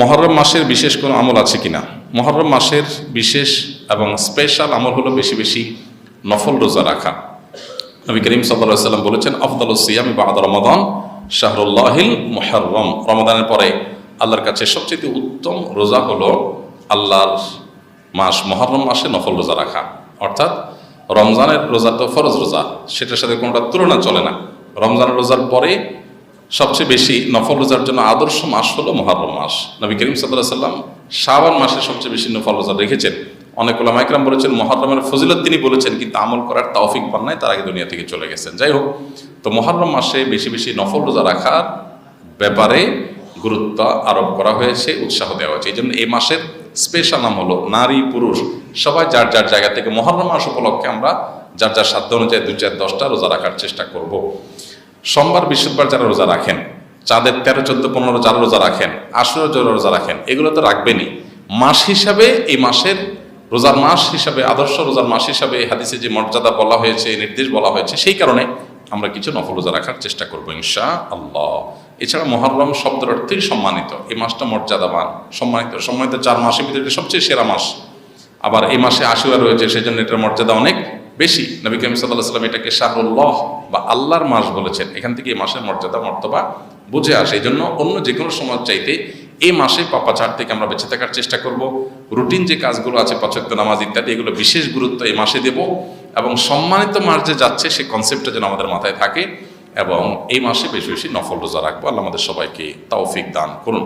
মুহররম মাসের বিশেষ কোনো আমল আছে কিনা? মুহররম মাসের বিশেষ এবং স্পেশাল আমল হলো বেশি বেশি নফল রোজা রাখা। নবী করিম সাল্লাল্লাহু আলাইহি ওয়াসাল্লাম বলেছেন, আফদালুস সিয়ামি বা'দা রমাদান শাহরুল্লাহিল মুহররম। রমাদানের পরে আল্লাহর কাছে সবচেয়ে উত্তম রোজা হলো আল্লাহর মাস মুহররম মাসে নফল রোজা রাখা। অর্থাৎ রমজানের রোজা তো ফরজ রোজা, সেটার সাথে কোনোটা তুলনা চলে না। রমজানের রোজার পরে সবচেয়ে বেশি নফল রোজার জন্য আদর্শ মাস হলো মুহররম মাস। নবী করিম সাল্লাল্লাহু আলাইহি ওয়াসাল্লাম শাবান মাসে সবচেয়ে বেশি নফল রোজা রেখেছেন। অনেক উলামা ইকরাম বলেছেন মুহররমের ফজিলত তিনি বলেছেন, কিন্তু আমল করার তৌফিক পান নাই, তার আগে দুনিয়া থেকে চলে গেছেন। যাই হোক, তো মুহররম মাসে বেশি বেশি নফল রোজা রাখার ব্যাপারে গুরুত্ব আরোপ করা হয়েছে, উৎসাহ দেওয়া হয়েছে। এই জন্য এই মাসের স্পেশাল নাম হলো নারী পুরুষ সবাই যার যার জায়গা থেকে মুহররম মাস উপলক্ষে আমরা যার যার সাধ্য অনুযায়ী 2, 4, 10টা রোজা রাখার চেষ্টা করব। সোমবার বৃহস্পতিবার যারা রোজা রাখেন, চাঁদের 13, 14, 15 যারা রোজা রাখেন, আশুরা যারা রোজা রাখেন, এগুলো তো রাখবেনই। মাস হিসাবে এই মাসের রোজার মাস হিসাবে, আদর্শ রোজার মাস হিসাবে হাদিসে যে মর্যাদা বলা হয়েছে, নির্দেশ বলা হয়েছে, সেই কারণে আমরা কিছু নফল রোজা রাখার চেষ্টা করবো ইনশাআল্লাহ। এছাড়া মুহররম শব্দের অর্থেই সম্মানিত। এই মাসটা মর্যাদাবান, সম্মানিত 4 মাসের ভিতরে সবচেয়ে সেরা মাস। আবার এই মাসে আশুরা রয়েছে, সেই জন্য এটার মর্যাদা অনেক বেশি। নবী করিম সাল্লাল্লাহু আলাইহি ওয়াসাল্লাম এটাকে শাহরুল্লাহ বা আল্লাহর মাস বলেছেন। এখান থেকে এই মাসের মর্যাদা মর্তবা বুঝে আসে। এই জন্য অন্য যে কোনো সময় চাইতে এই মাসে পাপাচার থেকে আমরা বেঁচে থাকার চেষ্টা করব। রুটিন যে কাজগুলো আছে, 5 ওয়াক্ত নামাজ ইত্যাদি, এগুলো বিশেষ গুরুত্ব এই মাসে দেব। এবং সম্মানিত মাস যে যাচ্ছে সেই কনসেপ্টটা যেন আমাদের মাথায় থাকে, এবং এই মাসে বেশি বেশি নফল রোজা রাখবো। আল্লাহ আমাদের সবাইকে তৌফিক দান করুন।